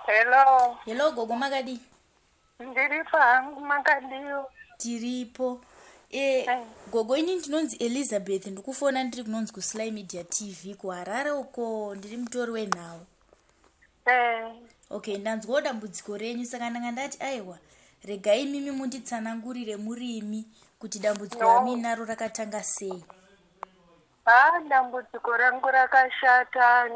Hello. Hello gogo makadi. Ndiri pangu makadiyo. Tiripo. Gogo ini ndinonzi Elizabeth ndikufona ndiri kunonzi kuSly Media TV kuHarare uko ndiri mutori wenhau. Okay, ndanzwa dambudziko renyu saka ndanga ndati aiwa regai mimi munditsanangurire murimi kuti dambudziko rami naro rakatanga sei. Dambudziko rangu rakashata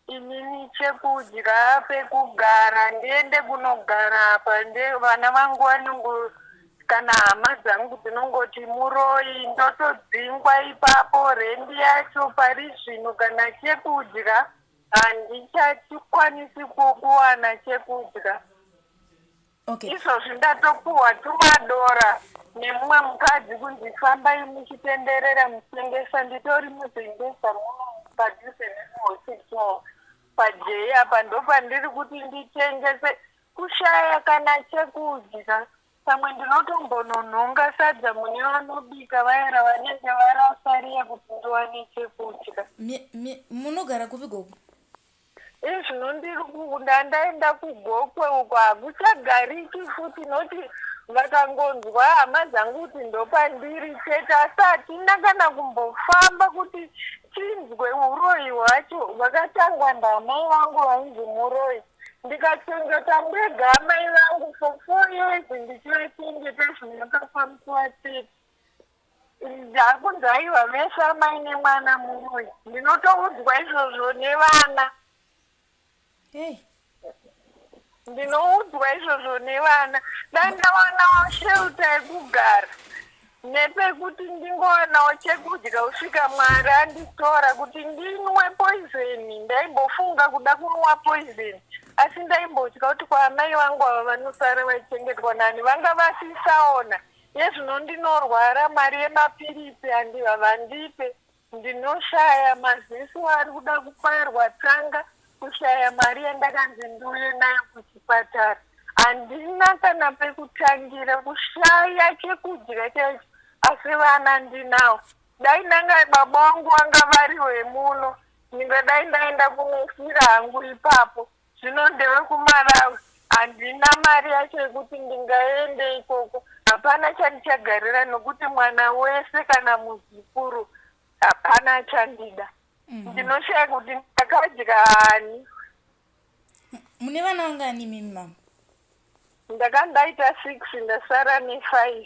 inini chekudya pekugara ndiende kunogara apa vana vangu vanongo kana hama dzangu dzinongoti muroi ndotodzingwa ipapo rendi yacho pari zvino kana chekudya handichachikwanisi kuwana chekudya. Okay. Izvozvi ndatopuhwa tumadora nemumwe mukadzi kunzi fambai muchitenderera muchitengesa nditori muzengesa muno padhuze nemuhospital pajei apa ndopandiri kuti nditengese kushaya kana chekudya. Pamwe ndinotombononhonga sadza mune vanobika vayera vanenge varasariya kuti ndiwane chekudya. Munogara kupi gogo? Zvino ndiri ndaenda kugokwe uko hakuchagariki futi noti vakangonzwa hama dzangu kuti ndopandiri chete asi hatina kana kumbofamba kuti chinzwe uroi hwacho. Vakatangwa ndamai vangu vainzi muroi ndikachengeta ndega amai vangu for 4 years ndichivachengeta zvinokafamisiwa chete. Ndakunzaiwa vese amai nemwana muroi ndinotoudzwa izvozvo nevana. Ndinoudzwa izvozvo nevana. Dandawanawo shelter yekugara nepekuti ndingowanawo chekudya kusvika Mwari anditora kuti ndinwe poison. Ndaimbofunga kuda kunwa poison asi ndaimbotya kuti kwaamai vangu ava vanosara vachengetwa nani vanga vasisaona. Yezvino ndinorwara mari yemapirisi havandipe. Ndinoshaya maziso ari kuda kupairwa tsanga kushaya mari yandakanzi ndiuye nayo kuchipatara. Handina kana pekutangira kushaya chekudya chaicho asi vana ndinawo. Dai ndanga baba vangu vanga vari wemuno ndingadai ndaenda kunofira hangu ipapo. Zvino ndeve kuMalawi handina mari yacho yekuti ndingaende ikoko. Hapana chandichagarira nokuti mwana wese kana muzukuru hapana chandida. Ndinoshaya kuti ndakadya hani. Mune vana vangani mimi mama? Ndakandaita 6 ndasara ne5.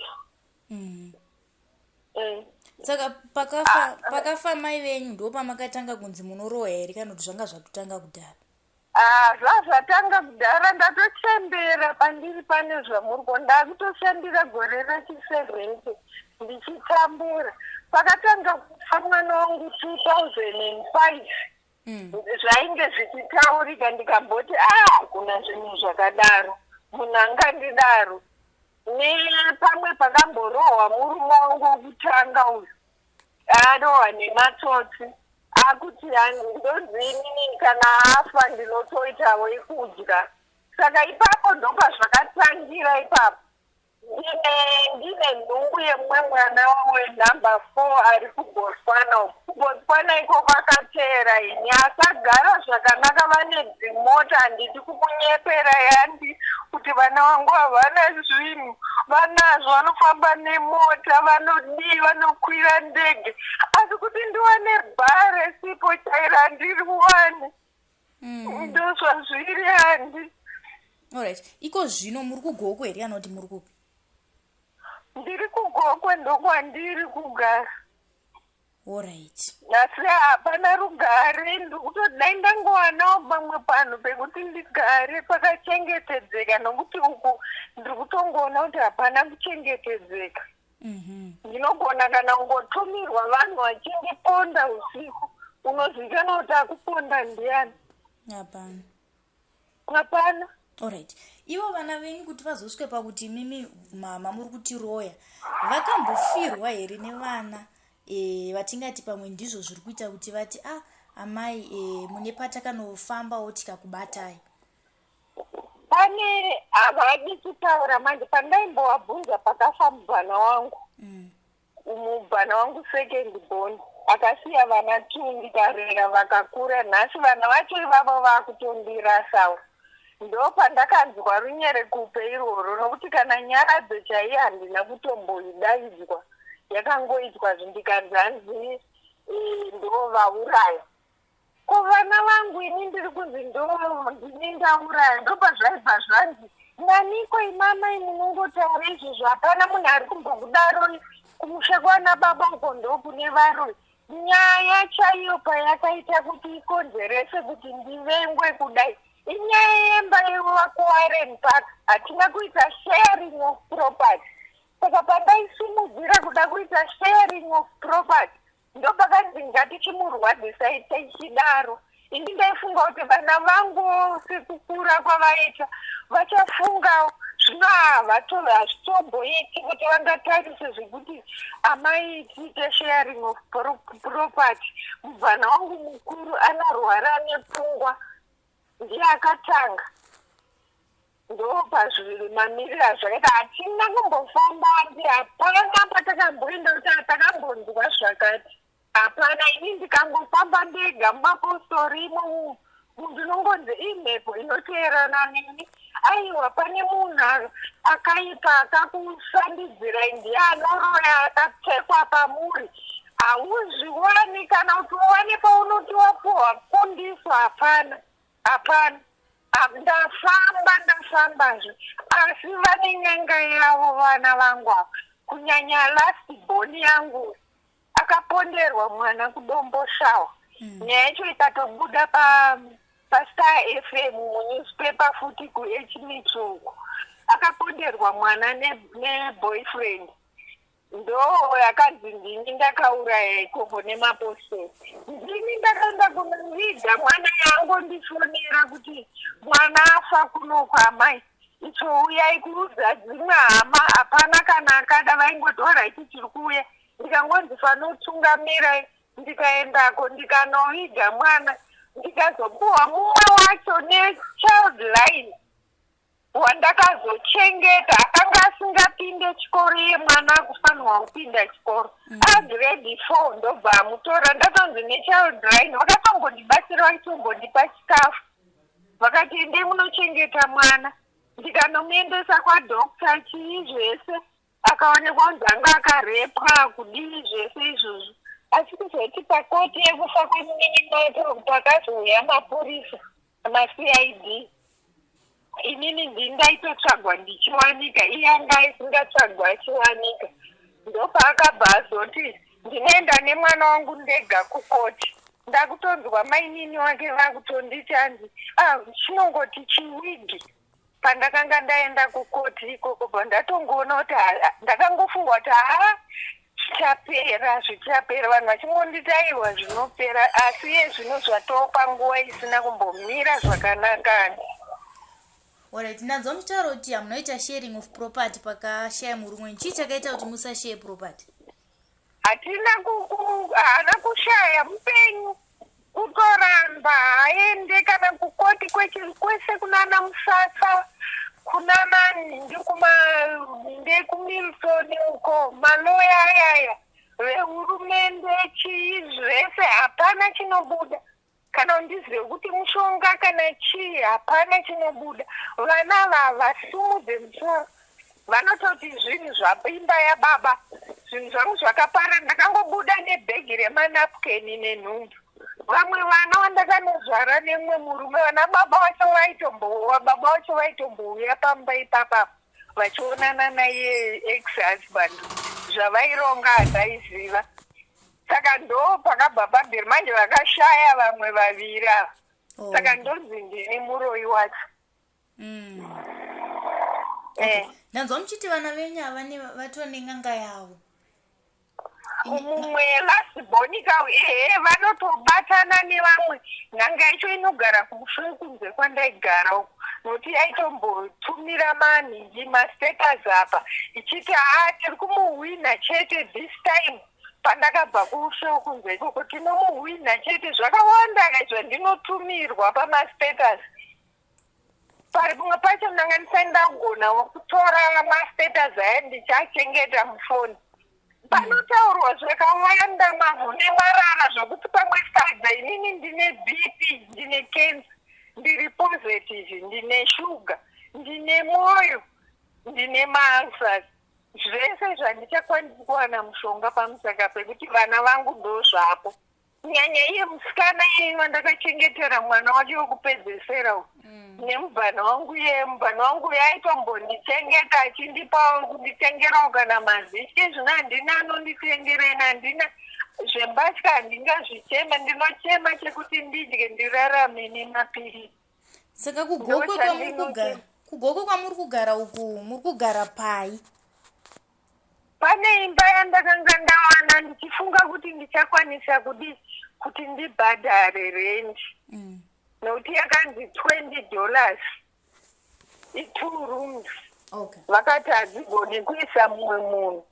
Saka pakafa mai venyu ndo pamakatanga kunzi munorohwa here kana kuti zvanga zvatotanga kudhara? Zvazvatanga kudhara ndatochembera pandiri pane zvamuriko. Ndakutoshandira gore rachi7 ndichitambura. Pakatanga kufa mwana wangu 2005 zvainge zvichitaurika ndikamboti kuna zvinhu zvakadaro munhu angandidaro. Nepamwe pakamborohwa murume wangu wokutanga uyu arohwa nematsotsi akuti ndonzi inini kana afa ndinotoitawo ikudya. Saka ipapo ndopa zvakatangira ipapo. Ndine nhungu yemumwe mwana wenumber 4 ari kuBotswana. kuBotswana iko kwakateera ini asagara zvakanaka vane dzimota. Handidi kumunyepera yandi kuti vana vangu havana zvinhu. Vanazvo vanofamba nemota vanodii vanokwira ndege asi kuti ndiwane bhare sipo chairo handiri kuwane. Ndo zvazviri handi. Alright. Iko zvino muri kugokwe here kana kuti muri kupi? Ndiri kugokwe ndokwandiri kugara. Alright. Asi hapana rugare. Ndikutodai ndangowanawo pamwe panhu pekuti ndigare pakachengetedzeka nokuti uku ndiri kutongoona kuti hapana kuchengetedzeka. Ndinogona kana kungotumirwa vanhu vachindiponda usiku. Unozivikanwa kuti akuponda ndiani? Hapana. Alright. Ivo vana venyu kuti vazosvike pakuti mimi mama muri kutiroya vakambofirwa here nevana vatingati pamwe ndizvo zviri kuita kuti vati amai mune patakanofambawo tikakubatai? Pane havadi kutaura manje. Pandaimbovabvunza pakafa mubhana wangu mubhana wangu second born akasiya vana 2 ndikarera vakakura. Nhasi vana vacho ivavo vakutondirasavo. ndo pandakanzwa runyerekupe iroro, nokuti kana nyaradzo chaiyo handina kutomboidaidzwa, yakangoitwa zvindikanzi hanzi ndo vauraya. Ko vana vangu ini ndiri kunzi ndini ndauraya, ndo pazvaibva zvanzi naniko imama munongotaura izvozvo, hapana munhu ari kumbokudaro kumusha kwana baba uko ndo kune varoi. Nyaya chaiyo payakaita kuti ikonzerese kuti ndivengwe kudai inyaya yemba yewakuwarren park, hatina kuita sharing of property. Saka pandaisimudzira kuda kuita sharing of property ndo pakanzi ngatichimurwadzisai tichidaro. Ini ndaifunga kuti vana vangu sekukura kwavaita vachafungawo zvino hazvitomboiti kuti vangatarise zvekuti amai tiite sharing of property. Mubvana wangu mukuru anarwara nepfungwa, ndiye akatanga. Ndo pazvimamiriro azvakaita hatina kumbofamba ndi hapana patakamboenda kuti hatakambonzwa zvakati. Hapana, ini ndikangofamba ndega mumapostori imo ndinongonzi imhepo inoteerana neni. Aiwa, pane munhu akaipa akakushandidzirai, ndiye anoroya akapfekwa pamuri. Hauzviwani kana kuti uwane paunoti wapuhwa kundiso, hapana. Ndafambazve, asi vane nyanga yavo vana vangu ava. Kunyanya last born yangu akaponderwa mwana kudomboshawa. Nyaya yacho ikatobuda paStar FM munewspaper futi kuHMitsongo. Akaponderwa mwana neboyfriend. Ndo yakanzi ndini ndakauraya ikoko nemapostori. Ndini ndakaenda kunoviga mwana yangu ndifonera kuti mwana afa kunoko amai. Icho uyai kuudza dzimwe hama, hapana kana akada, vaingotora ichi chiri kuuya. Ndikangonzi fanotungamirai, ndikaendako ndikanoviga mwana, ndikazopuhwa mumwe wacho nechild line wandakazochengeta. Akanga asingapinde chikoro, iye mwana akufanirwa kupinda chikoro. Agrade 4 ndobva amutora, ndatonzi nechild line vakatongondibatsira vachitongondipa chikafu. Vakati ende munochengeta mwana. Ndikanomuendesa kwadhokta, chii zvese akaonekwa kunzi anga akarepwa kudii zvese izvozvo. Asi kuzoti pakoti yekufa kwemuninimaipo pakazouya mapurisa, maCID. Inini ndindaitotsvagwa ndichiwanika, iye anga isingatsvagwa achiwanika. Ndo paakabva azoti ndinoenda nemwana wangu ndega kukoti. Ndakutonzwa mainini wake vakutonditi hanzi chinongoti chiwigi. Pandakanga ndaenda kukoti ikoko, pandatongoona kuti ndakangofungwa kuti zvichapera. Vanhu vachingonditi aiwa zvinopera, asi iye zvino zvatopa nguva isina kumbomira zvakanaka. Alright, nadzo mutauro kuti hamunoita sharing of property pakashaya murumwe. Chii chakaita kuti musashare property? Haana kushaya mupenyu, kutoramba aende kana kukoti kwese kunana Musasa, kunana ndekumilton uko, maloya ayaya vehurumende, chii zvese, hapana chinobuda. Kana undizive kuti mushonga kana chii, hapana chinobuda. Vana vasumudze musoro, vanototi zvinhu zvapimba yababa, zvinhu zvangu zvakapara. Ndakangobuda nebhegi remanapukeni nenhumbu. Vamwe vana vandakanozvara nemwe murume, vana baba vacho vaitombouya pamba ipapa vachionana naiye ex-husband. Zvavaironga hataiziva. Saka ndo pakabva pamberi, manje vakashaya vamwe vaviri ava. Saka ndonzi ndini muroi wacho. Nanzwa muchiti vana venyu ava vatone n'anga yavo. Mumwe lasibhonika vanotobatana nevamwe. N'anga yacho inogara kumushure kunze kwandaigara uko, nokuti yaitombotumira manhingi mastatus apa ichiti tiri kumuhwina chete this time. Pandakabva kumushure kunze ikoko tinomuhwina chete. Zvakawanda zvandinotumirwa pamastatus. Pamwe pacho ndanga ndisandagona kutora mastatus aya ndichachengeta mufoni. Panotaurwa zvakawanda mavhu nemarara zvokuti pamwe sadza inini ndine BP, ndine cancer. ndiri positive, ndine shuga, ndine moyo, ndine masa, zvese zvandichakwanisi kuwana mushonga pamusaka pekuti vana vangu ndo zvapo. Nyanya iye musikana iye wandakachengetera mwana wacho wekupedzesera nemubhana wangu iye, mubhana wangu aitombondichengeta achindipawo kunditengerawo kana maziki. Zvino handina anonditengereni, handina zvembatya, handingazvichema. Ndinochema chekuti ndidye ndirarame nemapirisi. Saka kugoko kwamuri kugara uku muri kugara pai? Pane imba yandakanga ndawana ndichifunga kuti ndichakwanisa kuti ndibhadhare rent. Nokuti yakanzi $20. I2 rooms. Okay. Vakati hadzigoni kuisa mumwe munhu.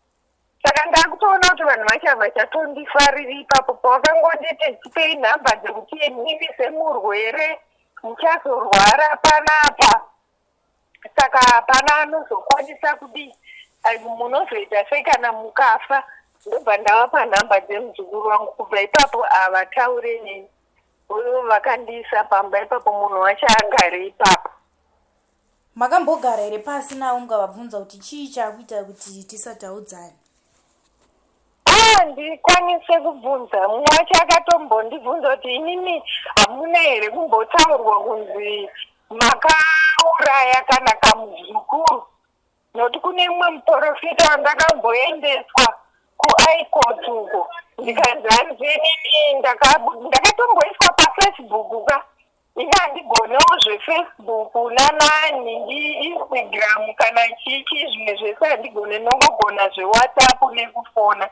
Saka ndakutoona kuti vanhu vachatondifariri ipapo pavakangonditi tipei nhamba dzekuti nimise murwere muchazorwara panapa. Saka hapana anozokwanisa kudii. Munozoita sei kana mukafa. Ndobva ndavapa nhamba dzemuzukuru wangu. Kubva ipapo havataure neni. Uyo vakandiisa pamba ipapo, munhu wacho agare ipapo. Makambogara here pasi navo mukavabvunza kuti chii chakuita kuti tisataudzane? Ndikwanise kubvunza. Mumwe wacho akatombondibvunza kuti inini hamuna here kumbotaurwa kunzi makauraya kana kamuzukuru. Nokuti kune mumwe muprofita wandakamboendeswa kuICOT uko. Ndikanzi hanzenini ndakatomboiswa paFacebook ka. Ini handigonewo zveFacebook nanani Instagram kana chichi, zvimwe zvese handigone, nongogona zveWhatsApp nekufona.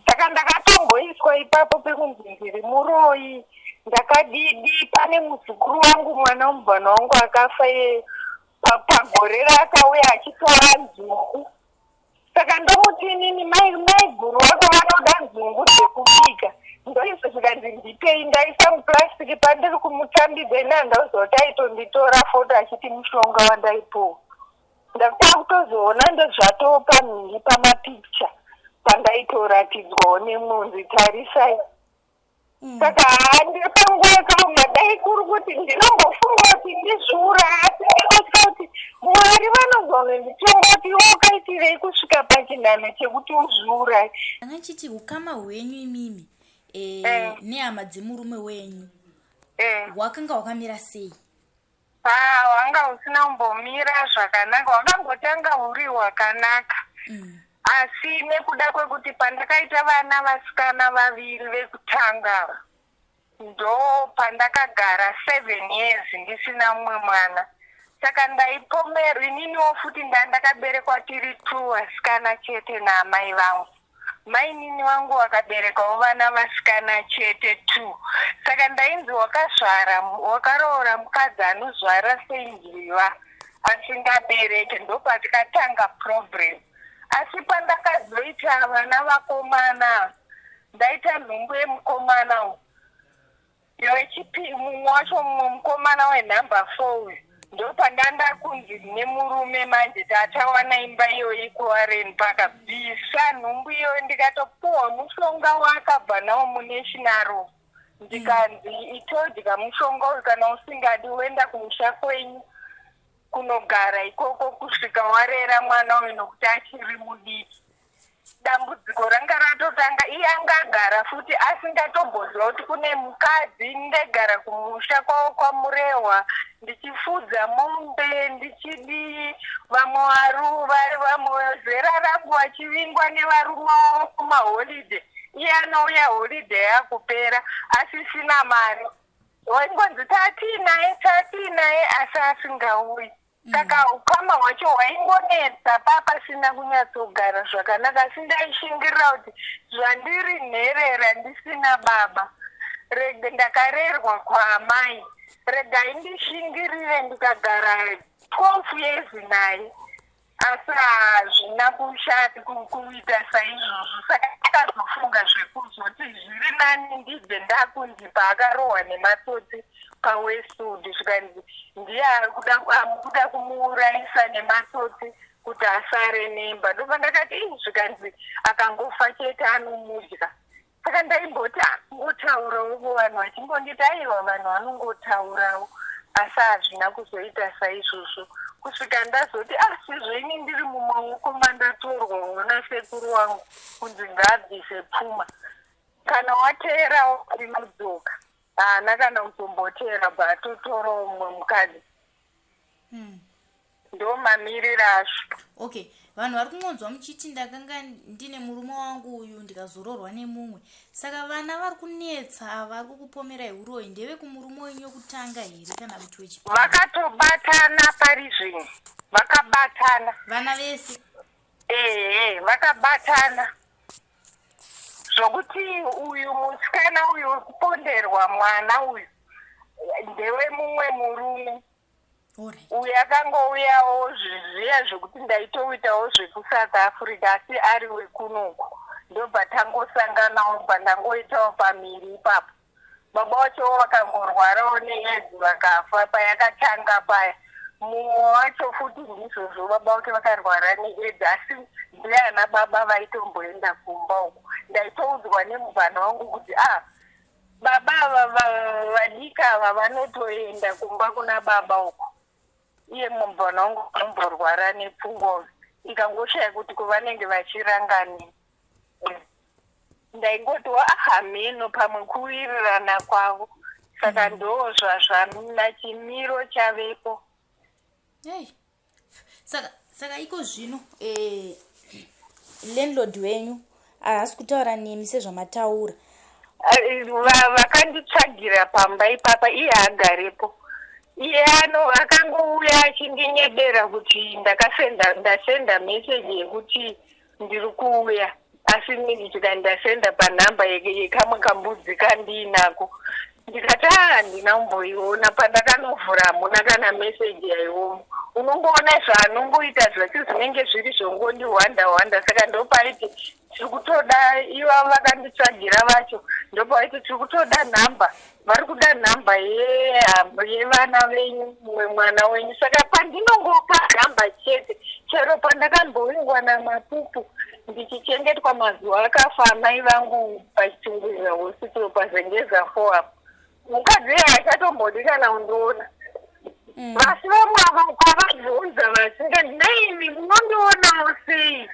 Saka ndakatomboiswa ipapo pekunzi ndiri muroyi, ndakadidi. Pane muzukuru wangu, mwana womubhana wangu akafa pagore rakauya achitora nzungu. Saka ndomuti inini mai guru vako vanoda nzungu dzekubika. Ndoizvo zvikanzi ndipei, ndaisa mupurasitiki pandiri kumutambidza. Ina handauziva kuti aitonditora foto achiti mushonga wandaipuwa. Ndakutanga kutozoona ndozvatoo pamhingi pamapikicha pandaitoratidzawo nemunzi, tarisai. Saka handiri panguva yakaoma, dai kuri kuti ndinombofunga kuti ndizviuraya, asi ndinotya kuti Mwari vanozononditonga kuti wakaitirei kusvika pachinhano chekuti uzviuraye. Angachiti ukama hwenyu imimi nehama dzemurume wenyu hwakanga hwakamira sei? Hwanga husina kumbomira zvakanaka, hwakangotanga huri hwakanaka. Asi nekuda kwekuti pandakaita vana vasikana vaviri vekutanga, ndo pandakagara 7 years ndisina mumwe mwana. Saka ndaipomera ininiwo futi ndakaberekwa tiri 2 vasikana chete naamai vangu. Mai nini vangu vakaberekwawo vana vasikana chete 2. Saka ndainzi wakaroora mukadzi anozvara seinjiva asingabereke, ndopatikatanga problem. Asi pandakazoita vana vakomana, ndaita nhumbu yemukomana mumwe wacho mukomana wenumber 4 ndopandanda kunzi nemurume manje tatawana imba iyoyi kuWarren Park. Bvisa nhumbu iyoyo ndikatopuwa mushonga wakabva nawo muNational. Ndikanzi itodya mushonga uyu kana usingadi uenda kumusha kwenyu kunogara ikoko kusvika warera mwana uyu nokuti achiri mudiki. Dambudziko ranga ratotanga, iye angagara futi asingatomboziva kuti kune mukadzi. Ndegara kumusha kwawo kwamurehwa ndichifudza mombe ndichidii, vamwe zera rangu vachivingwa nevarume wavo kumaholiday. Iye anouya holiday yakupera asisina mari, waingonzi tatii naye asi asingauyi. Saka ukama hwacho hwaingonetsa pasina kunyatsogara zvakanaka. Asi ndaishingirira kuti zvandiri nherera ndisina baba, ndakarerwa kwaamai, regai ndishingirire ndikagara 12 years naye. Asi hazvina kuita saizvozvo. Saka ndakazofunga zvekuzoti zviri nani ndibve ndakunzi paakarohwa nematsotsi paWestwood, zvikanzi ndiye kuda kumuurayisa nematsotsi kuti asare nemba. Ndobva ndakati zvikanzi akangofa chete anomudya. Saka ndaimboti ngotaurawo vanhu vachimbonditi aiwa vanhu vanongotaurawo. asi hazvina kuzoita saizvozvo kusvika ndazoti sizveni ndiri mumaoko mandatorwa ona sekuru wangu kunzi ngabvise pfuma kana wateerawo rinodzoka haana kana kutomboteera batotora umwe mukadzi ndo mamiriro azvo. Okay, vanhu vari kungonzwa muchiti ndakanga ndine murume wangu uyu ndikazororwa nemumwe, saka vana vari kunetsa vari kukupomerai uroyi ndeve kumurume wenyu wekutanga here kana kuti wechipiri? Vakatobatana pari zvino, vakabatana vana vese. Vakabatana zvokuti uyu musikana uyu wekuponderwa mwana uyu ndewe mumwe murume. Uyu akangouyawo zviya zvokuti ndaitoitawo zvekusouth Africa asi ari wekunuku ndobva tangosanganawo pandangoitawo pamiri ipapo. Baba vacho vakangorwarawo needzi vakafa payakatanga paya. Mumwe wacho futi ndizvozvo baba vake vakarwara needzi asi ndiana baba vaitomboenda kumba uko. Ndaitoudzwa nemuvana wangu kuti baba vadika ava vanotoenda kumba kuna baba uko. Iye muvana wangu anomborwara nepfungwa ikangoshaya kuti kuvanenge vachirangani. Ndaingotiwa mheno pamwe kuwirirana kwavo saka ndo zvazvana chimiro chavepo. Saka iko zvino landlord wenyu haasi kutaura nemi sezvamataura? Vakanditsvagira pamba ipapa iye hagarepo. Iye akangouya achindinyebera kuti ndasenda meseji yekuti ndiri kuuya asi ndika ndasenda panhamba yekamwe kambudzi kandiinako. Ndikati handina kumboiona pandakanovhura hamuna kana meseji yaiwomo. Unongoona zvaanongoita zvake zvinenge zviri zvongondiwanda saka ndopaiti tiri kutoda ivo vakanditsvagira vacho ndopaiti tiri kutoda nhamba vari kuda nhamba yevana venyu mumwe mwana wenyu saka pandinongopa nhamba chete chero pandakamboingwa namapupu ndichichengetwa mazuva akafa amai vangu pachitungurira hospital pazengeza 4 apo mukadzi haachatombodi kana kundiona. Vasi vamwe ava ukavabvunza vasinga naimi munondionawo sei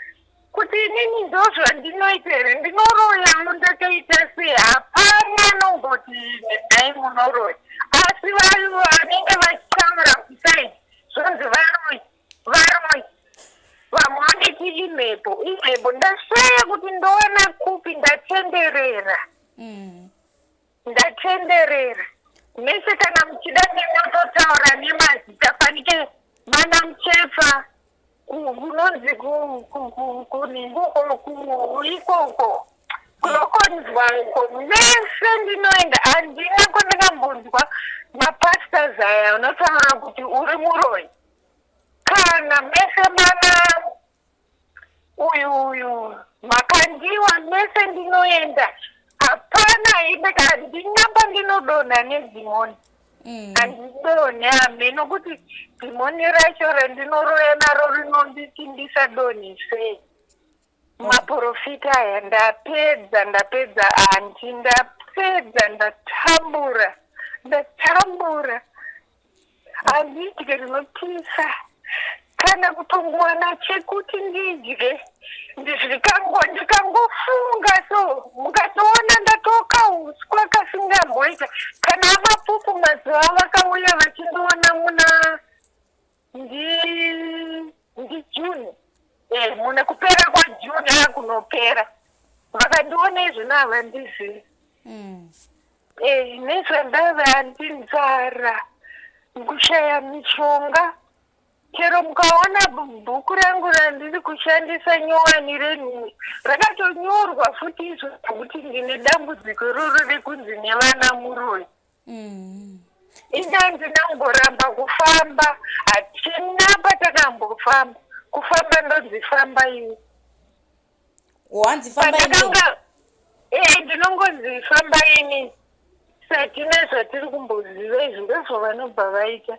kuti inini ndo zvandinoita here ndinoroyawo ndatoita sei hapana anongoti nai munoroya asi vaivo vanenge vachitaura kusai zvonzi varoi vamwe vaneti imhepo ndasvaya kuti ndoona kupi ndatenderera mese kana muchida ndinototaura nemazita fanike mana muchefa kunonzi ikoko kunokonzwa uko mese ndinoenda handina kwandakambonzwa mapastors aya unotaura kuti uri muroyi kana mese mana uyu makandiwa mese ndinoenda hapana handinamba ndinodonha nedzimoni handidonhe hameno kuti dzimoni racho randinoroya naro rinonditi ndisadonhisei. Maprofita aya ndapedza anti ndatambura handidye rinopisa kana kutongowana chekuti ndidye ndikangofunga so mukatoona ndatoka uswa kasingamboita kana mapupu mazuva vakauya vachindoona muna ndi June muna kupera kwa June akunopera vakandiona izvino havandizivi nezvandava handinzara kushaya mishonga. Chero mukaona bhuku rangu randiri kushandisa nyowani renhuu rakatonyorwa futi izvo kuti ndine dambudziko roro rekunzi nevana muroyi. Indanzi ndangoramba kufamba hatina patakambofamba kufamba ndonzifamba iwe. Wanzifamba ini? Ndinongozifamba ini. Satina zvatiri kumboziva izvi ndizvo vanobva vaita.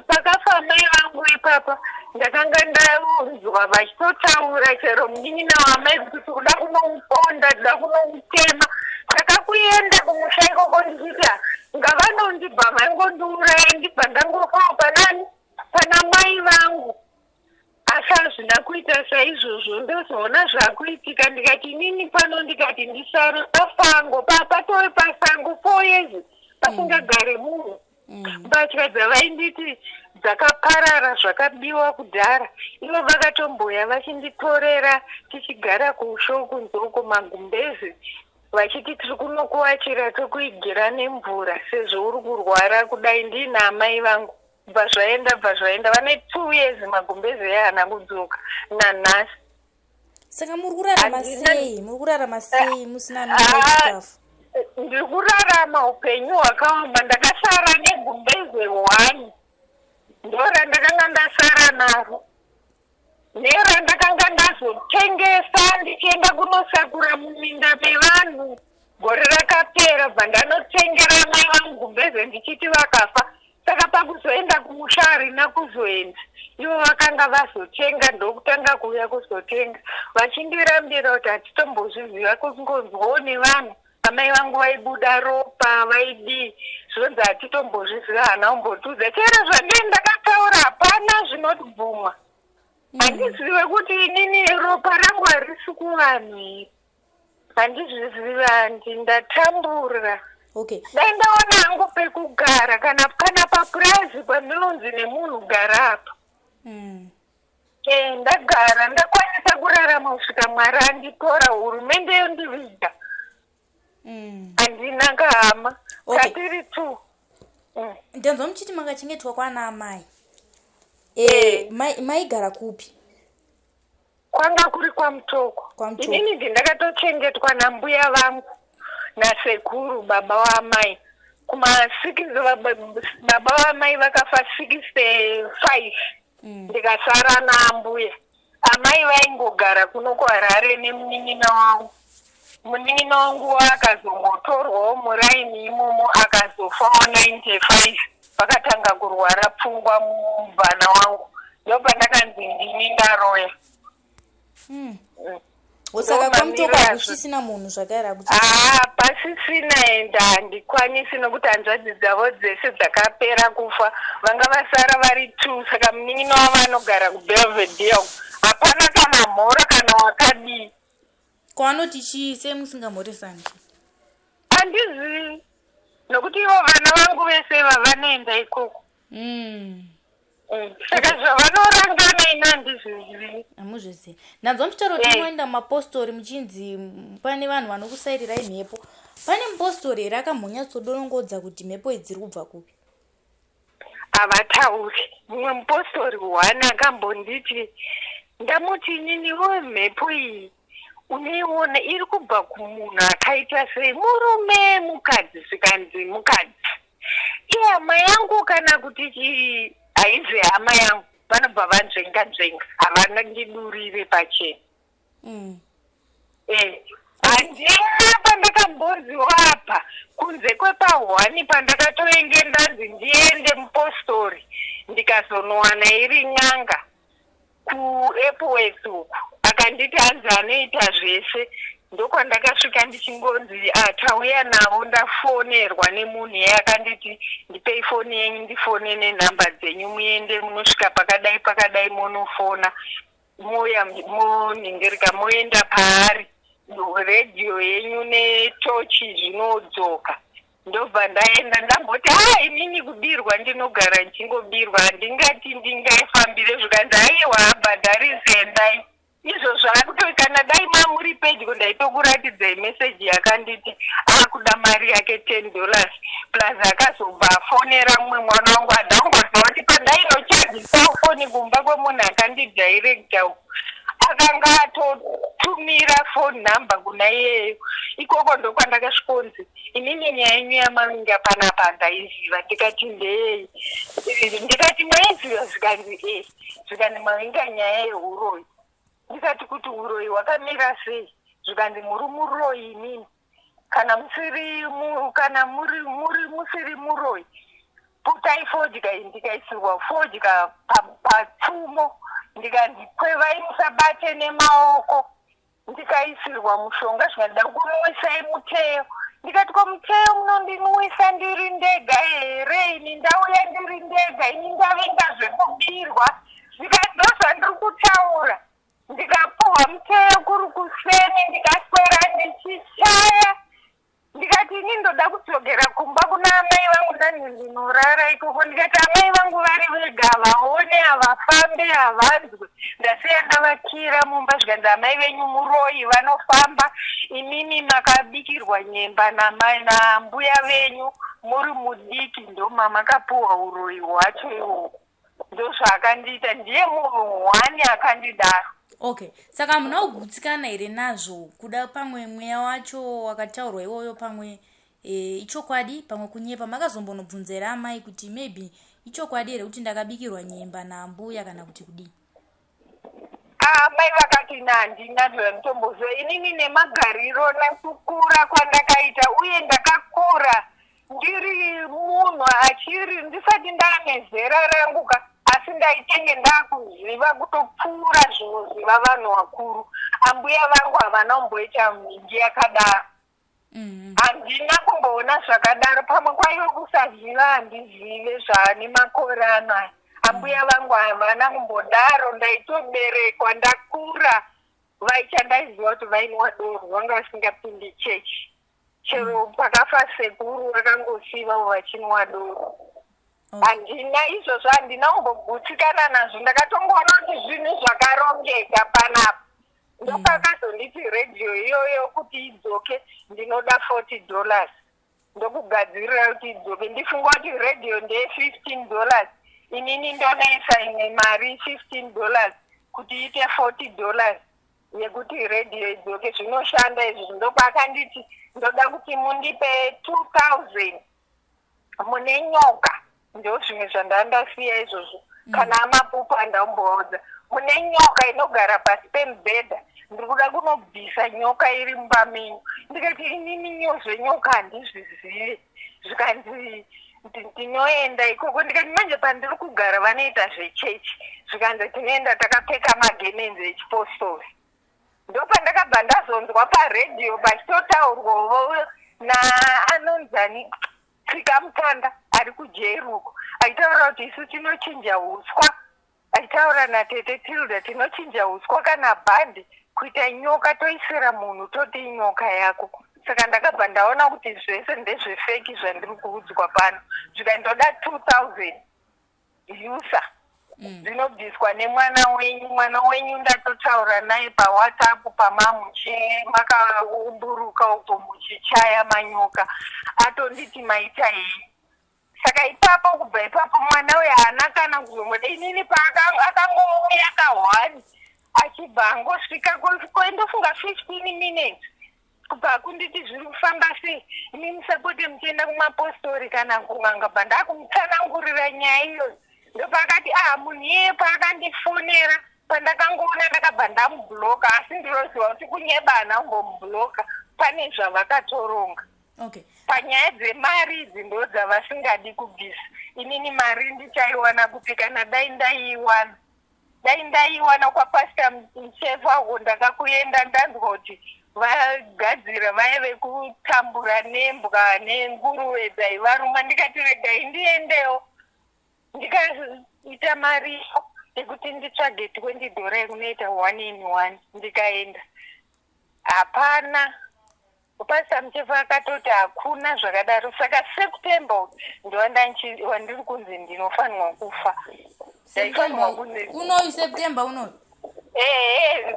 Pakafa mai vangu ipapa ndakanga ndaunzwa vachitotaura chero munin'ina wamai kuti kuda kunomuponda kuda kunomutema. Ndakakuenda kumusha ikoko ndichiti ngavanondibva vangondiuraya ndibva ndangofawo pana mai vangu. Asi hazvina kuita saizvozvo, ndozoona zvakuitika. Ndikati inini pano ndikati ndisara pasango, patove pasango 4 years pasingagare munhu. Mbatya dzavainditi dzakaparara zvakabiwa kudhara, ivo vakatomboya vachinditorera tichigara kusho kunzoko magumbezi, vachiti tiri kunokuwachira tokuigira nemvura sezvo uri kurwara kudai ndina amai vangu. Bva zvaenda vane 2 years magumbezi yaana kudzoka nanhasi. Saka muri kurarama sei musina chikafu? Ndiri kurarama upenyu hwakaoma. Ndakasara negumbezi 1 ndorandakanga ndasara naro, nerandakanga ndazotengesa ndichienda kunosakura muminda mevanhu. Gore rakapera bva ndanotengera mai vangu gumbezi ndichiti vakafa. Saka pakuzoenda kumusha harina kuzoenda, ivo vakanga vazotenga ndokutanga kuuya kuzotenga, vachindirambira kuti hatitombozviziva kungonzwawo nevanhu. Amai vangu vaibuda ropa, vaidii, zvonzi hatitombozviziva, hana umbotudza. Chero zvandei ndakataura hapana zvinotibvumwa. Handizive kuti inini ropa rangu harisi kuvanhu here. Handizviziva, ndatambura. Okay. Dai ndaona hangu pekugara kana papurazi pandinonzi nemunhu gara apa. Ndagara ndakwanisa kurarama kusvika Mwari anditora, hurumende yondiviga. Handina kahama. Katiri 2. Ndanzwa muchiti makachengetwa kwana amai. Maigara kupi? Kwanga kuri kwaMutoko. Inini ndakatochengetwa nambuya vangu nasekuru baba vaamai. Kuma-6 baba vaamai vakafa 65. Ndikasara naambuya. Amai vaingogara kuno kuHarare nemunin'ina wangu. Munin'ina wangu akazongotorwawo muraini imomo akazofawo 95. Vakatanga kurwara pfungwa mubvana wangu. Ndopandakanzi ndini ndaroya. Saka kwaMutoko hakuchisina munhu zvakaira kuti pasisina enda handikwanisi nokuti hanzvadzi dzavo dzese dzakapera kufa, vanga vasara vari 2. Saka munin'ina wavo vanogara kuBelvedere, hapana kana mhora kana wakadii. kwaanoti chii semusingamhoresani? Handizivi nokuti ivo vana vangu vese vanoenda ikoko. Saka zvavanorangana ina handizvizivi. Hamuzvizivi. Ndanzwa muchitaura kuti munoenda mumapostori muchinzi pane vanhu vanokusairirai mhepo. Pane mupostori here akambonyatsodonongodza kuti mhepo idzi dziri kubva kupi? Havatauri. Mumwe mupostori 1 akambonditi, ndamuti ininiwo mhepo iyi unoiona iri kubva kumunhu akaita sei, murume mukadzi, zvikanzi mukadzi. Iye hama yangu kana kuti haizi hama yangu, vanobva vanzvenga, havana ndidurire pachena. Handina pandakambonziwa apa kunze kwepa1 pandakatoenge ndanzi ndiende mupostori, ndikazonowana iri n'anga kuEpworth uku. Akanditi hanzi anoita zvese. Ndokwandakasvika ndichingonzi tauya navo, ndafonerwa nemunhu akanditi ndipei foni yenyu ndifone nenhamba dzenyu muende munosvika pakadai monofona, moya monhingirika moenda paari, redhiyo yenyu netochi zvinodzoka. Ndobva ndaenda ndamboti inini kudirwa ndinogara ndichingobirwa, handingati ndingaifambire zvikanzi aiwa habhadharisi endai. Izvo zvaakuti kana dai mamuri pedyo ndaitokuratidzai meseji yakanditi akuda mari yake $10 plus akazobva afonera mumwe mwana wangu adangoziva kuti pandainochadzisa foni kumba kwemunhu akandidhairekta uku akanga atotumira phone number kuna iyeyo. Ikoko ndokwandakasvikonzi inini nyaya yenyu yamavinga panapa ndaiziva. Ndikati ndei, ndikati maiziva? Zvikanzi zvikanzi mavinga nyaya yeuroyi. Ndikati kuti uroyi hwakamira sei? Zvikanzi muri muroyi inini, kana musiri muroyi putai fodya. Ndikaisirwa fodya papfumo, ndikanzi kwevai musabate nemaoko. Ndikaisirwa mushonga zvikandida kumwisai muteyo. ndikati komutseyo munondinwisa ndiri ndega here ini ndauya ndiri ndega ini ndavenga zvekubirwa zvikati ndozvandiri kutaura ndikapuhwa mutseyo kuri kuseni ndikaswera ndichichaya ndikati ini ndoda kudzokera kumba kuna amai vangu ndani ndinorara ikoko ndikati amai vangu vari vega havaone havafambe havanzwe ndasiya ndavakira mumba zvikanzi amai venyu muroyi vanofamba imimi makabikirwa nyemba nambuya venyu muri mudiki ndo mamakapuhwa uroyi hwacho ihwohwo ndozvaakandiita ndiye munhu hwani akandidaro. Okay, saka muna kugutsikana here nazvo kuda pamwe mweya wacho wakataurwa iwoyo pamwe ichokwadi pamwe kunyepa makazombonobvunza here amai kuti maybe ichokwadi here kuti ndakabikirwa nyemba nambuya kana kuti kudii? Mai vakati handina zvanditombozwa inini nemagariro nekukura kwandakaita uye ndakakura ndiri munhu achiri ndisati ndaane zera rangu asi ndaitenge ndakuziva kutopfuura zvinoziva vanhu vakuru. Ambuya vangu havana kumboita mingi yakadaro. Handina kumboona zvakadaro pamwe kwaiva kusaziva handizive zvaane makore anaya. Ambuya vangu havana kumbodaro ndaitoberekwa ndakura vaichandaiziva kuti vainwa doro vanga vasingapindi chechi. Chero pakafa sekuru vakangosiva vachinwa doro. Handina izvozvo handina kumbogutsikana nazvo ndakatongoona kuti zvinhu zvakarongeka panapa. Ndopakazonditi redhiyo iyoyo kuti idzoke ndinoda $40 ndokugadzirira kuti idzoke ndifunga kuti redhiyo ndeye $15 inini ndonoisa imwe mari $15 kuti iite $40 yekuti redhiyo idzoke zvinoshanda izvi ndopakanditi ndoda kuti mundipe 2000 mune nyoka ndo zvimwe zvandandasiya izvozvo kana amapupu andamboodza mune nyoka inogara pasi pemubhedha ndiri kuda kunobvisa nyoka iri mumba menyu ndikati inini zvenyoka handizvizive zvikanzi ndinoenda ikoko ndikati manje pandiri kugara vanoita zvechechi zvikanzi tinoenda takapfeka magemenzi echipostori ndopandakabva ndazonzwa paredhiyo pachitotaurwawo naanonzani tsika mutanda ari kujairuko achitaura kuti isu tinochinja uswa achitaura natete Tilda tinochinja uswa kana bhandi kuita nyoka toisira munhu toti nyoka yako. Saka ndakabva ndaona kuti zvese ndezvefeki zvandiri kuudzwa pano zvikandoda 2000 yusa zvinobviswa nemwana wenyu ndatotaura naye paWhatsApp pamamuche makaumburuka uko muchichaya manyoka atonditi maita hei. Saka ipapo kubva ipapo mwana uyu haana kana kuzomuda inini paakangouya kahwani achibva angosvika koindofunga 15 minutes kubva kunditi zviri kufamba sei ini musapoti muchienda kumapostori kana kun'anga bva ndakumutsanangurira nyaya iyoyo ndopakati munhu iyeye paakandifonera pandakangoona ndakabva ndamubhuloka asi ndinoziva kuti kunyeba haana kumbomubhuloka pane zvavakatoronga. Okay. Panyaya dzemari idzi ndo dzavasingadi kubvisa inini mari ndichaiwana kuti kana dai ndaiwana kwapasita muchefu ako ndakakuenda ndanzwa kuti vagadzira vaive kutambura nembwa nenguruve dzaivaruma ndikati regai ndiendewo ndikaita mari yekuti nditsvage $20 ekunoita 1 in 1 ndikaenda hapana. Kupasa muchefu akatoti hakuna zvakadaro saka September ndo wandiri kunzi ndinofanirwa kufa. Unoyu September unoyu?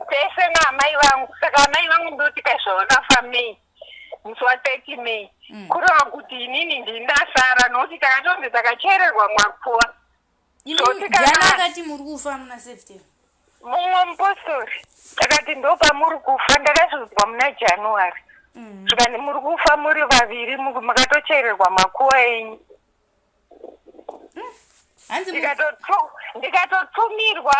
Pese naamai vangu saka amai vangu ndoti kaizvavakafa May musi wa30 May kureva kuti inini ndindasara nokuti takatonzi takachererwa mwakuwa. Jana akati muri kufa muna September? Mumwe mupostori takati ndopamuri kufa ndakazviudzwa muna January. Zvikani muri kufa muri vaviri makatochererwa makuwa enyu. Ndikatotumirwa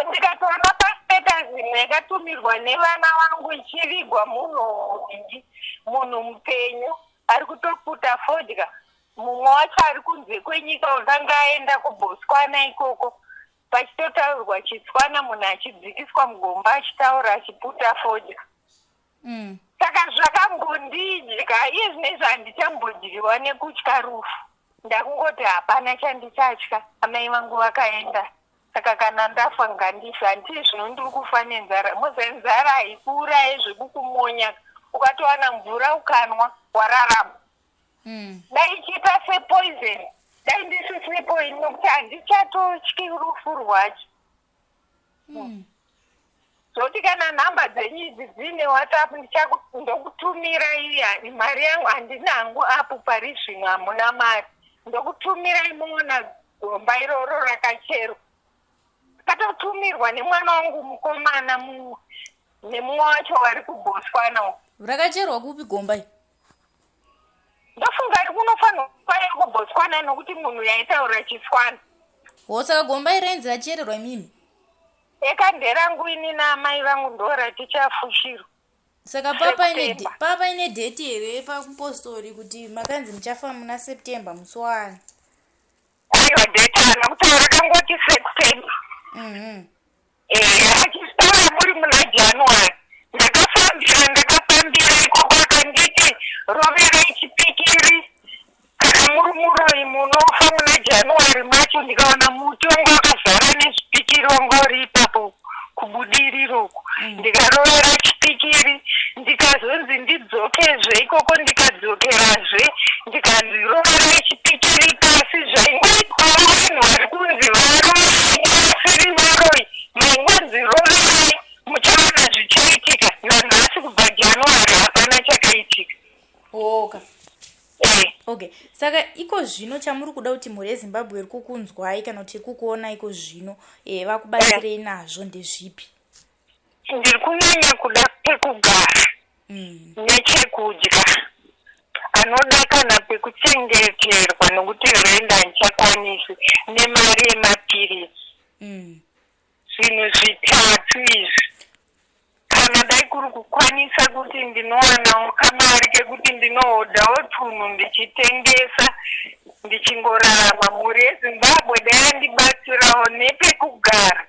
ndikatoona pastatus yakatumirwa nevana vangu ichivigwa munhu mupenyu ari kutoputa fodya. Mumwe wacho ari kunze kwenyika wakanga aenda kuBotswana ikoko pachitotaurwa Chitswana munhu achidzikiswa mugomba achitaura achiputa fodya. saka zvakambondidya iye zvinezvi handichambodyiwa nekutya rufu. Ndakungoti hapana chandichatya, amai vangu vakaenda. Saka kana ndafa ngandifa, handiti zvino ndiri kufa nenzara. Nzara haikuurayi zvekukumonya, ukatowana mvura ukanwa wararama. Dai ichiita sepoison, dai ndisisine poison nokuti handichatotyi rufu rwacho. Zoti kana nhamba dzenyu idzi dzine WhatsApp ndokutumira iyi mari yangu handinangu apo pari zvino hamuna mari. Ndokutumira imoona gomba iroro rakacherwa. Katotumirwa nemwana wangu mukomana nemumwe wacho wari kuBotswana. Rakacherwa kupi gomba iyi? Ndofunga kuti kunofanirwa kuva kuBotswana nokuti munhu yaitaura Chiswana. Saka gomba iri renzi rachererwa mimi? Eka nderangu ini naamai vangu ndo ratichafushirwa. Saka papa ine date here pakupostori kuti makanzi muchafa muna September musi wani? Aiwa date hana kutaura kangoti September. Achitaura muri muna January. Ndakapambira ikoko akanditi roverai chipikiri kana muri muroyi munofa muna January macho. Ndikaona mutongo wakazara nezvipikiri wanga uri ipapo kubudiriroko. Ndikarovera chipikiri ndikazonzi ndidzokezve ikoko, ndikadzokerazve ndikandirovera chipikiri pasi. Zvaingoitwa vanhu vari kunzi vasiri varoyi, maingonziroverai muchaona zvichaitika. Nanhasi kubva January hapana chakaitika. Okay. Saka iko zvino chamuri kuda kuti mhuri yeZimbabwe iri kukunzwai kana kuti kukuona iko zvino vakubatsirei nazvo ndezvipi? Ndiri kunyanya kuda pekugara nechekudya, anoda kana pekuchengeterwa nokuti renda handichakwanisi, nemari yemapirisi. Zvinhu zvitatu izvi. Kana dai kuri kukwanisa kuti ndinowanawo kamari kekuti ndinohodhawo tunhu ndichitengesa ndichingorarama, mhuri yeZimbabwe dai yandibatsirawo nepekugara.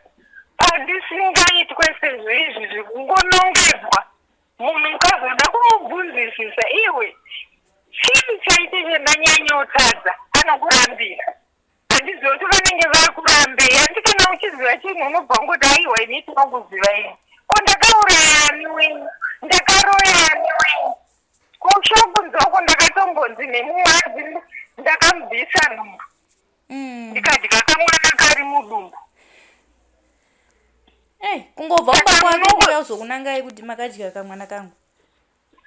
Handisingaitwe sezvizvi zvikungonongedzwa. Munhu ukazoda kumubvunzisisa, iwe chii chaite chendanyanyotadza, anokurambira. Handizivi kuti vanenge vakurambei. Handiti kana uchiziva chinhu unobva ngoti aiwa ini tinokuziva ini. Ko ndakaurayani wenyu, ndakaroyani wenyu. Kushokunzwako ndakatombonzi nemumwadzi ndakamubvisa nhumbu. Ndikadya kamwana kari mudumbu. Kungobva kumba kwako kuya uzokunangai kuti makadya kamwana kangu?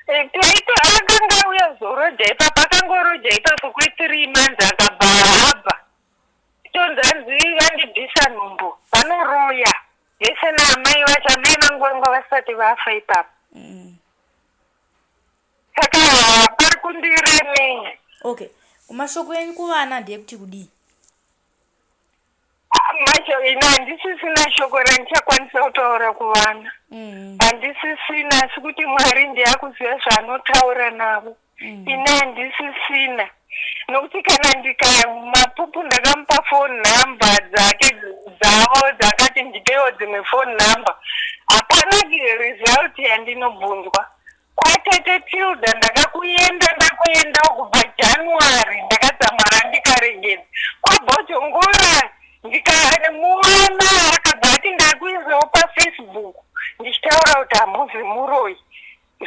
Taito akanga uya zoroja ipapo, akangoroja ipapo kwe3 months akabva habva. Tonzanzi vandibvisa nhumbu, vanoroya. Vese naamai vacho, amai vangu vanga vasati vafa ipapo. Saka pari kundiremenya. Okay. Kumashoko enyu kuvana ndeyekuti kudii? Macho ina handisisina shoko randichakwanisa kutaura kuvana. Handisisina, asi kuti Mwari ndiye akuziva zvaanotaura navo. Ina handisisina. Nokuti kana mapupu ndakamupa phone number dzake dzavo dzakati ndipewo dzimwe phone number, hapana result yandinobvunzwa. Kwatete Tilda ndakuendawo kubva January, ndakadzamara ndikaregedza. Kwabhojongora ndikamuona akabva ati ndakuisawo paFacebook ndichitaura kuti hamuzi muroyi.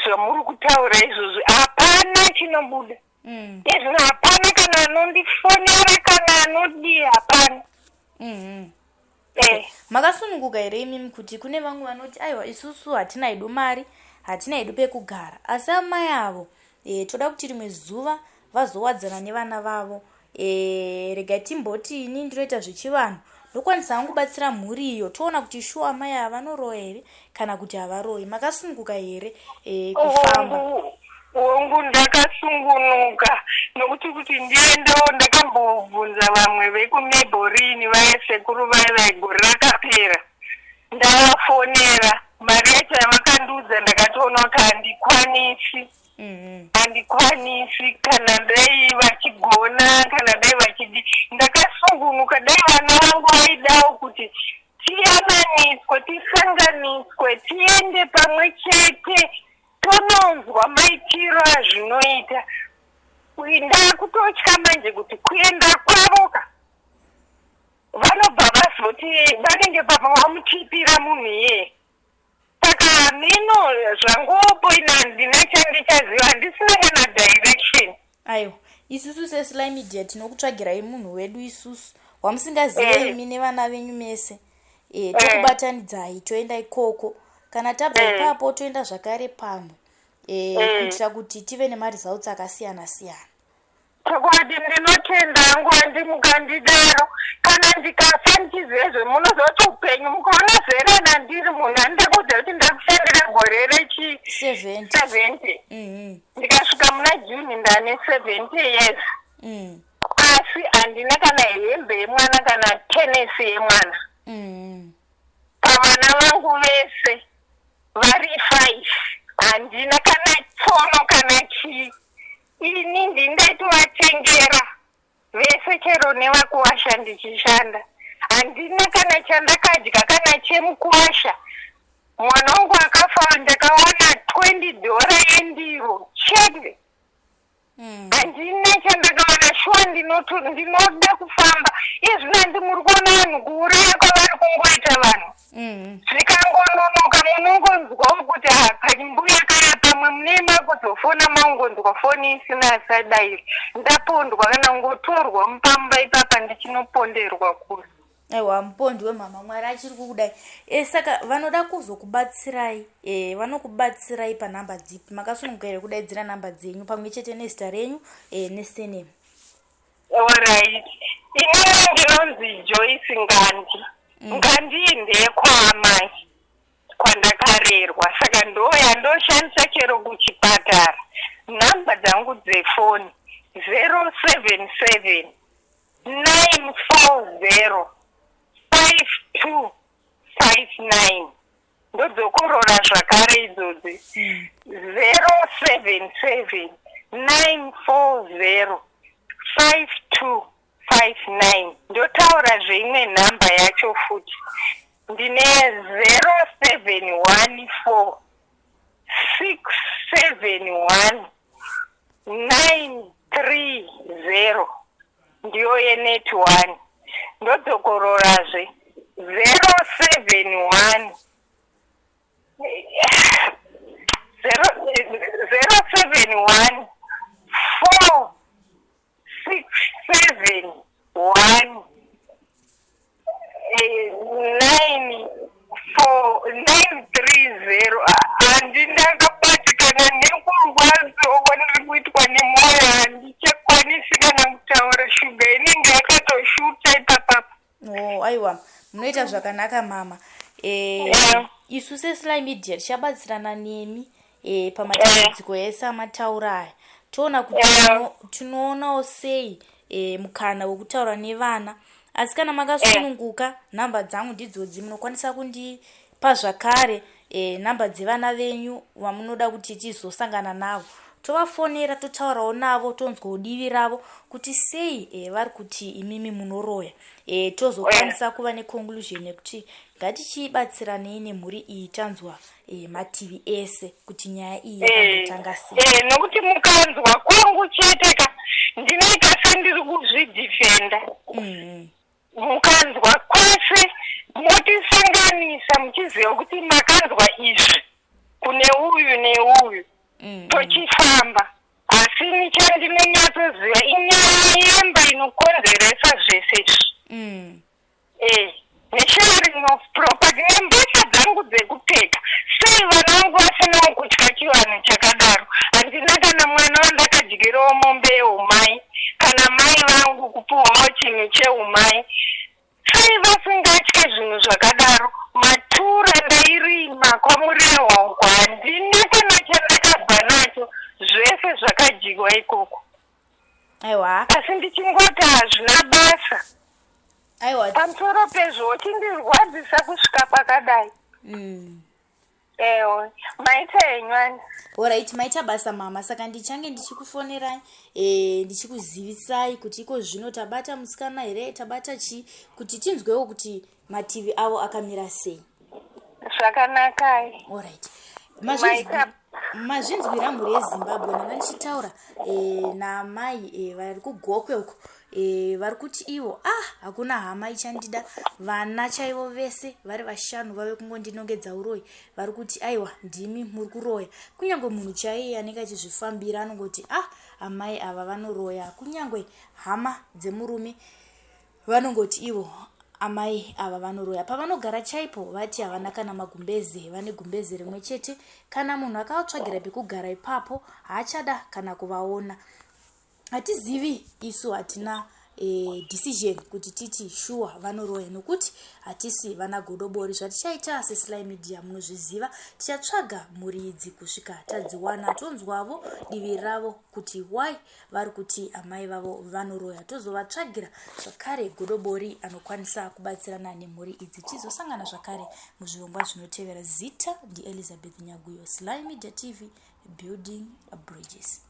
Zvamuri kutaura izvozvo hapana chinobuda. Izvino hapana kana anondifonera kana anodii, hapana. Makasununguka here imimi kuti kune vamwe vanoti aiwa isusu hatina idu mari, hatina idu pekugara, asi amai avo toda kuti rimwe zuva vazowadzana nevana vavo. Rega timboti ini ndinoita zvechivanhu, ndokwanisa hangu kubatsira mhuri iyo, toona kuti shuwa amai ava vanoroya here kana kuti havaroyi. Makasununguka here kufamba? Hongu ndakasungunuka, nokuti kuti ndiendewo ndakambobvunza vamwe vekuMebhorini vaya sekuru vaya vaigore rakapera. Ndavafonera, mari yacho yavakandiudza ndakatoona kuti handikwanisi kana dai vachigona kana dai vachidi. Ndakasungunuka, dai vana vangu vaidawo kuti tiyananiswe, tisanganiswe, tiende pamwe chete. tononzwa maitiro azvinoita. Ndakutotya manje kuti kuenda kwavoka vanobva vazoti vanenge baba vamutipira munhu iye. Saka mino zvangopo ina handina chandichaziva, handisina kana direction. Aiwa, isusu seSly Media tinokutsvagirai munhu wedu isusu wamusingazive imi nevana venyu mese. Tokubatanidzai toenda ikoko, kana tabva ipapo toenda zvakare pamwe kuitira kuti tive nemaresults akasiyana siyana. Chokwadi ndinotenda hangu handimukandidaro, kana ndikafa ndichizvezve munozoti upenyu mukaona zverana ndiri munhu handakudza kuti ndakushandira gore rechi 70. Ndikasvika muna June ndane 70 years. Asi handina kana hembe yemwana kana tenesi yemwana. Pavana vangu vese vari 5 handina kana tsono kana chii. Ini ndindaitovatengera vese chero nevakuwasha ndichishanda. Handina kana chandakadya kana chemukuwasha. Mwana wangu akafa ndakawana $20 yendiro chete. Handina chandakawana shuwa ndinoda kufamba. Izvina ndimuri kuona vanhu kuuraya kwavari kungoita vanhu. Zvikangononoka munongonzwawo kuti mbuya kaya pamwe munema kuzofona maungonzwa foni isina asadairi. Ndapondwa kana ngotorwa mupamba ipapa ndichinoponderwa kuri. Aiwa, mupondi wemama Mwari achiri kukudai. Saka vanoda kuzokubatsirai, vanokubatsirai panhamba dzipi? Makasununguka here kudaidzira nhamba dzenyu pamwe chete nezita renyu nesenemu? Alright. Inini ndinonzi Joyce Ngandi. Ngandi ndekwaamai kwandakarerwa, saka ndoshandisa chero kuchipatara. Nhamba dzangu dzefoni 077 940 5259. Ndodzokorora zvakare idzodzi 077 940 5259. Ndotaura zveimwe nhamba yacho futi. Ndine 0714 671 930. Ndiyo yenet 1. Ndodzokororazve 071 071 4 671 930. Handindakapatikana nekurwadziwa ndiri kuitwa nemwoyo, handichakwanisi kana kutaura. Shuga inenge yakatoshuta ipapapo. Aiwa, munoita zvakanaka mama. Isu seSly Media tichabatsirana nemi pamatambudziko ese amataura aya. Toona kuti tinoonawo sei mukana wekutaura nevana. Asi kana makasununguka, nhamba dzangu ndidzodzi, munokwanisa kundipa zvakare nhamba dzevana venyu vamunoda kuti tizosangana navo. Tovafonera, totaurawo navo, tonzwawo divi ravo kuti sei vari kuti imimi munoroya. Tozokwanisa kuva neconclusion yekuti ngatichibatsiranei nemhuri iyi tanzwa mativi ese kuti nyaya iyi yakangotanga sei. Nokuti mukanzwa kwangu cheteka ndinoita sendiri kuzvidhifenda. Mukanzwa kwese motisanganisa muchiziva kuti makanzwa izvi kune uyu neuyu. Tochifamba. Asi nichandinonyatsoziva inyaya yemba inokonzeresa zvese izvi. Nesharing of property nembasa dzangu dzekupfeka. Sei vana vangu vasinawo kutya chivanhu chakadaro. Handina kana mwana wandakadyirawo mombe yeumai, kana mai vangu kupuwawo chinhu cheumai. Sei vasingatye zvinhu zvakadaro? Matura ndairima kwamurehwa uko, handina kana chandakabva nacho, zvese zvakadyigwa ikoko. Aiwa. Asi ndichingoti hazvina basa. Aiwa. Pamusoro pezvo chindirwadzisa kusvika pakadai. Maita henyu. Alright, maita basa mama. Saka ndichange ndichikufonerai ndichikuzivisai kuti iko zvino tabata musikana here, tabata chi, kuti tinzwewo kuti mativi avo akamira sei. Zvakanaka. Alright. mazvinzwira mhuri yezimbabwe ndanga ndichitaura namai vari kugokwe uko vari kuti ivo hakuna hama ichandida, vana chaivo vese vari 5 vave kungondinongedza uroyi, vari kuti aiwa ndimi muri kuroya. Kunyange munhu chaiye anenge achizvifambira anongoti amai ava vanoroya. Kunyange hama dzemurume vanongoti ivo amai ava vanoroya. Pavanogara chaipo vati havana kana magumbeze, vane gumbeze rimwe chete. Kana munhu akatsvagira pekugara ipapo haachada kana kuvaona. Hatizivi isu, hatina decision kuti titi shuwa vanoroya, nokuti hatisi vana godobori. Zvatichaita seSly Media munozviziva, tichatsvaga mhuri idzi kusvika tadziwana, tonzwavo divi ravo kuti why vari kuti amai vavo vanoroya, tozovatsvagira zvakare godobori anokwanisa kubatsirana nemhuri idzi. Tizosangana zvakare muzvirongwa zvinotevera. Zita ndiElizabeth Nyaguyo, Sly Media TV, building bridges.